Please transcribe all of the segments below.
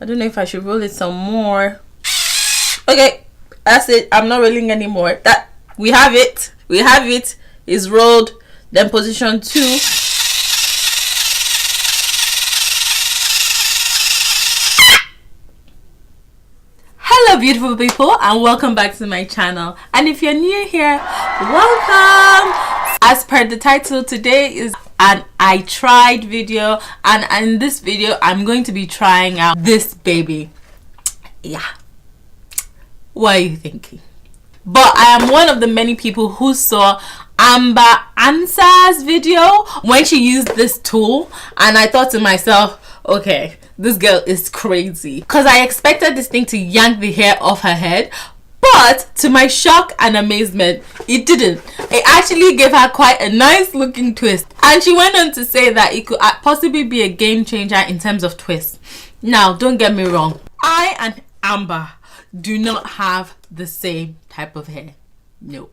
I don't know if I should roll it some more. Okay, that's it. I'm not rolling anymore. That we have it. We have it. It's rolled. Then position 2. Hello beautiful people, and welcome back to my channel. And if you're new here, welcome. As per the title, today is an I tried video, and in this video I'm going to be trying out this baby. Yeah, what are you thinking? But I am one of the many people who saw Ansah's video when she used this tool, and I thought to myself, okay, this girl is crazy, because I expected this thing to yank the hair off her head, but to my shock and amazement, it didn't. It actually gave her quite a nice looking twist, and she went on to say that it could possibly be a game changer in terms of twists. Now, don't get me wrong, I and Amber do not have the same type of hair. No,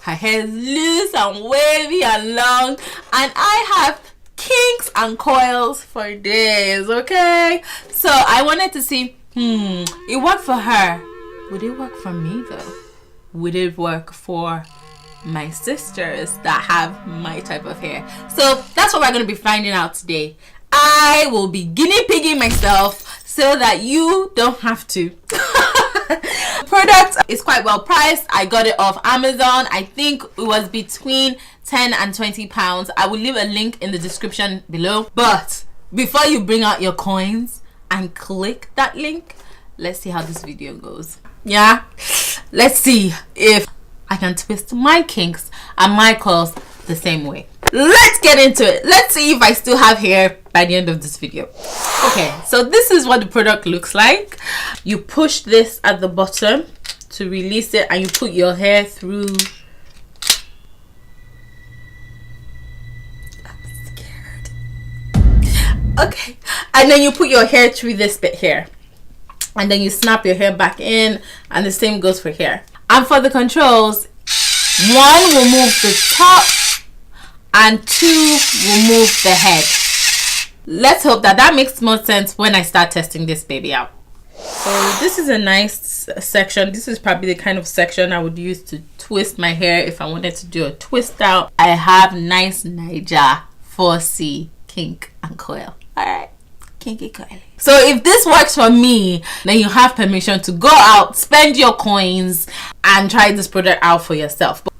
her hair is loose and wavy and long, and I have kinks and coils for days. Okay, so I wanted to see, it worked for her. Would it work for me though? Would it work for my sisters that have my type of hair? So that's what we're going to be finding out today. I will be guinea pigging myself so that you don't have to. Product is quite well priced. I got it off Amazon. I think it was between 10 and 20 pounds. I will leave a link in the description below. But before you bring out your coins and click that link, let's see how this video goes. Yeah, let's see if I can twist my kinks and my coils the same way. Let's get into it. Let's see if I still have hair by the end of this video. Okay, so this is what the product looks like. You push this at the bottom to release it, and you put your hair through. I'm scared. Okay, and then you put your hair through this bit here, and then you snap your hair back in, and the same goes for hair. And for the controls, 1 will move the top and 2 will move the head. Let's hope that that makes more sense when I start testing this baby out. So this is a nice section. This is probably the kind of section I would use to twist my hair if I wanted to do a twist out. I have nice Niger 4C kink and coil. Alright, Kinky Coily. So if this works for me, then you have permission to go out, spend your coins, and try this product out for yourself. But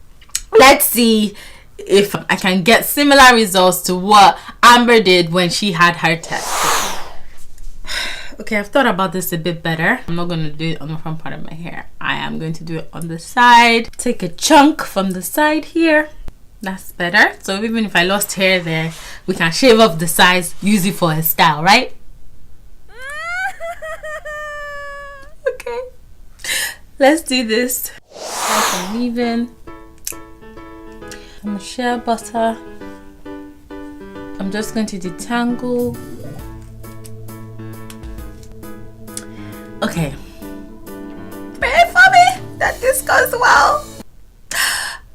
let's see if I can get similar results to what Amber did when she had her test. Okay, I've thought about this a bit better. I'm not going to do it on the front part of my hair. I am going to do it on the side. Take a chunk from the side here. That's better. So even if I lost hair there, we can shave off the sides, use it for a style, right? Okay, let's do this. Nice and even. I'm gonna share butter. I'm just going to detangle. Okay, pray for me that this goes well.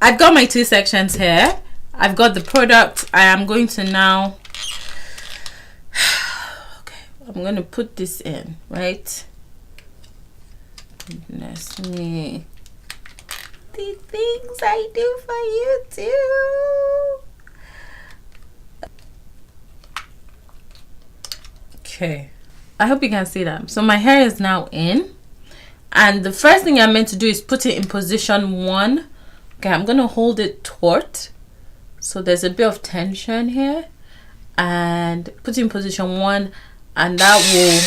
I've got my 2 sections here. I've got the product. I am going to now, okay, I'm going to put this in, right? Goodness me. The things I do for you too. Okay, I hope you can see that. So my hair is now in, and the first thing I'm meant to do is put it in position 1. Okay, I'm gonna hold it taut, so there's a bit of tension here, and put it in position 1, and that will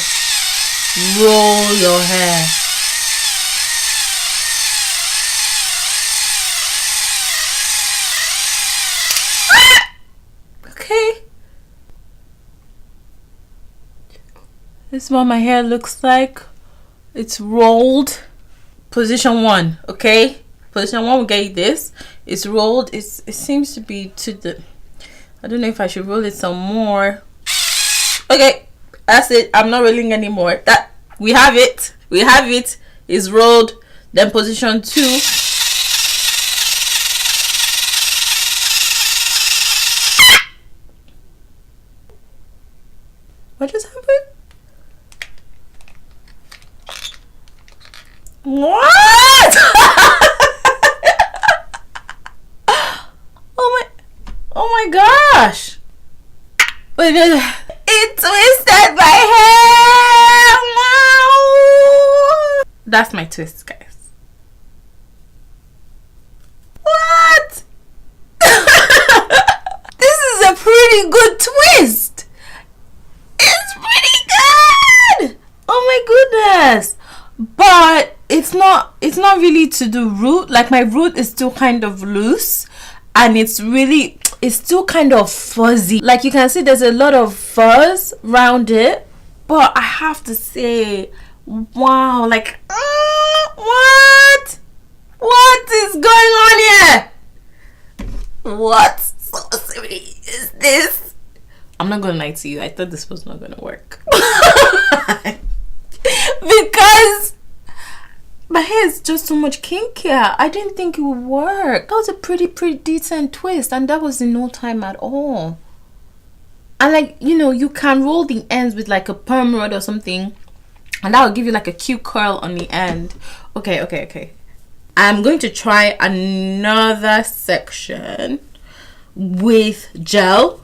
roll your hair. This is what my hair looks like. It's rolled. Position 1, okay? Position 1 will get you this. It's rolled. It seems to be to the, I don't know if I should roll it some more. Okay, that's it. I'm not rolling anymore. That we have it. We have it. It's rolled. Then position 2. What just happened? What? Oh my gosh. Wait, it twisted my hair. Wow. That's my twist, guys. What? This is a pretty good twist. It's pretty good. Oh my goodness. But it's not really to the root. Like, my root is still kind of loose, and it's still kind of fuzzy. Like, you can see there's a lot of fuzz around it, but I have to say, wow, like, what is going on here? What sorcery is this? I'm not gonna lie to you, I thought this was not gonna work. Because my hair is just so much kinkier. I didn't think it would work. That was a pretty decent twist, and that was in no time at all. And like, you know, you can roll the ends with like a perm rod or something, and that will give you like a cute curl on the end. Okay. I'm going to try another section with gel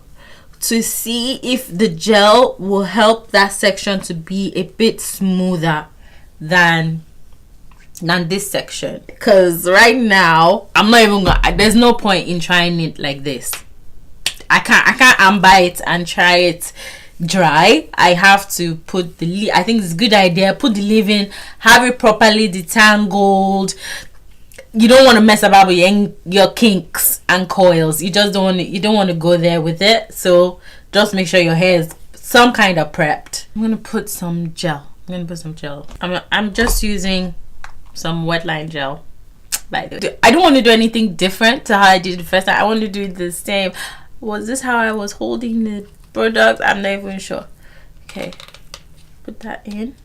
to see if the gel will help that section to be a bit smoother than this section. Because right now I'm not even gonna, there's no point in trying it like this. I can't amber it and try it dry. I have to put the I think it's a good idea, put the leave-in, have it properly detangled. You don't want to mess about with your kinks and coils. You just don't want to go there with it. So just make sure your hair is some kind of prepped. I'm gonna put some gel. I'm just using some Wetline gel. By the way, I don't want to do anything different to how I did the first time. I want to do it the same. Was this how I was holding the product? I'm not even sure. Okay, put that in.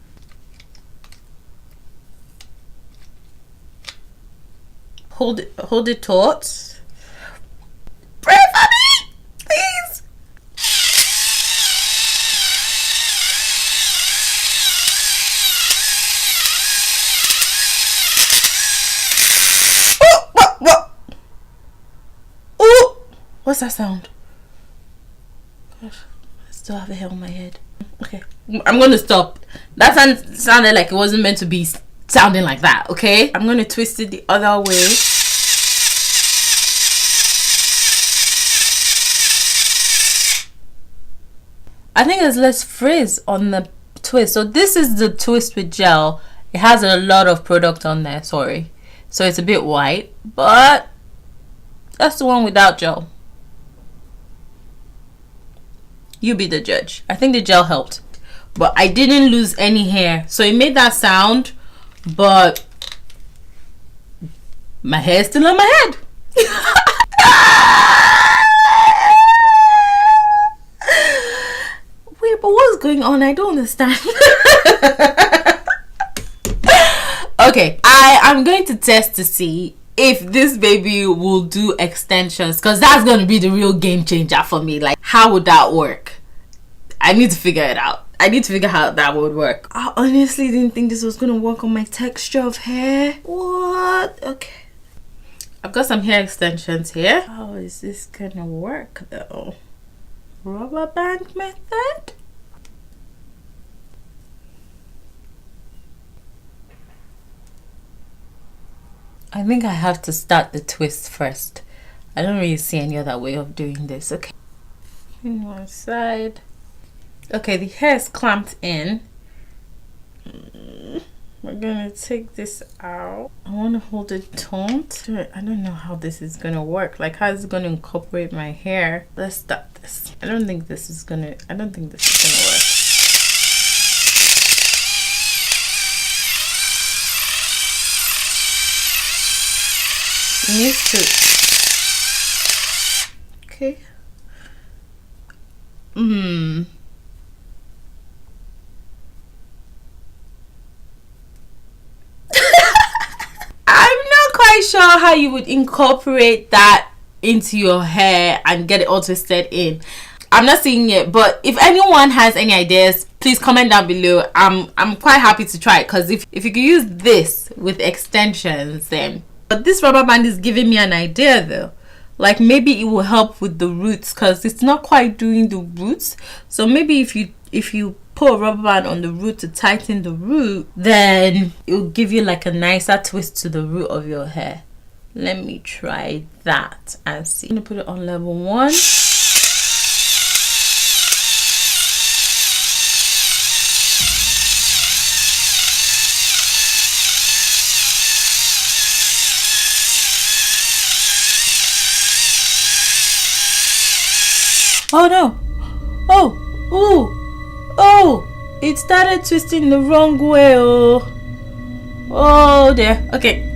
Hold it taut. Pray for me, please. What? Oh, what's that sound? Gosh, I still have a hair on my head. Okay, I'm gonna stop. That sounded like it wasn't meant to be sounding like that. Okay, I'm gonna twist it the other way. I think there's less frizz on the twist. So this is the twist with gel. It has a lot of product on there, sorry. So it's a bit white, but that's the one without gel. You be the judge. I think the gel helped, but I didn't lose any hair. So it made that sound, but my hair is still on my head. Wait, but what's going on? I don't understand. Okay, I am going to test to see if this baby will do extensions, because that's going to be the real game changer for me. Like, how would that work? I need to figure it out. I need to figure out how that would work. I honestly didn't think this was going to work on my texture of hair. What? Okay. I've got some hair extensions here. How is this going to work though? Rubber band method? I think I have to start the twist first. I don't really see any other way of doing this. Okay. In one side. Okay, the hair is clamped in. We're gonna take this out. I want to hold it taut. I don't know how this is gonna work. Like, how is it gonna incorporate my hair? Let's start this. I don't think this is gonna work. It needs to. Okay. Sure how you would incorporate that into your hair and get it all twisted in. I'm not seeing it, but if anyone has any ideas, please comment down below. I'm quite happy to try it, because if you could use this with extensions, then. But this rubber band is giving me an idea though. Like maybe it will help with the roots, because it's not quite doing the roots. So maybe if you put a rubber band on the root to tighten the root, then it will give you like a nicer twist to the root of your hair. Let me try that and see. I'm gonna put it on level 1. Oh no! Oh! It started twisting the wrong way. Oh dear. Okay.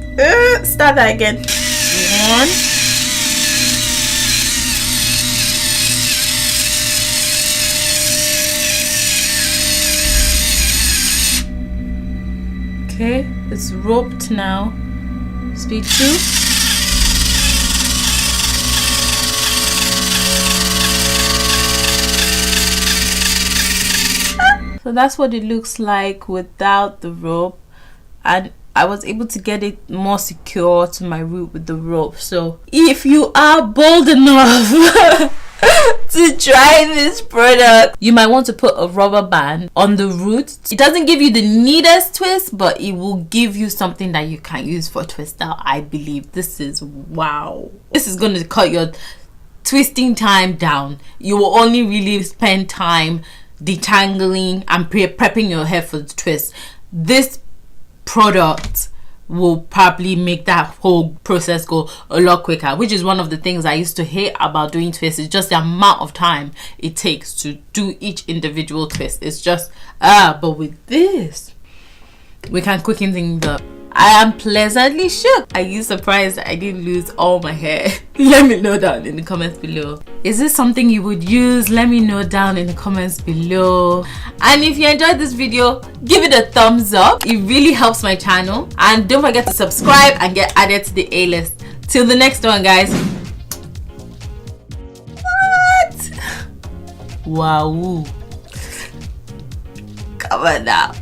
Start that again. 1. Okay, it's roped now. Speed 2. So that's what it looks like without the rope, and I was able to get it more secure to my root with the rope. So if you are bold enough to try this product, you might want to put a rubber band on the root. It doesn't give you the neatest twist, but it will give you something that you can use for twist out. I believe this is wow. This is going to cut your twisting time down. You will only really spend time detangling and prepping your hair for the twist. This product will probably make that whole process go a lot quicker, which is one of the things I used to hate about doing twists. It's just the amount of time it takes to do each individual twist. It's just but with this, we can quicken things up. I am pleasantly shocked. Are you surprised that I didn't lose all my hair? Let me know down in the comments below. Is this something you would use? Let me know down in the comments below. And if you enjoyed this video, give it a thumbs up. It really helps my channel. And don't forget to subscribe and get added to the A-list. Till the next one, guys. What? Wow. Come on now.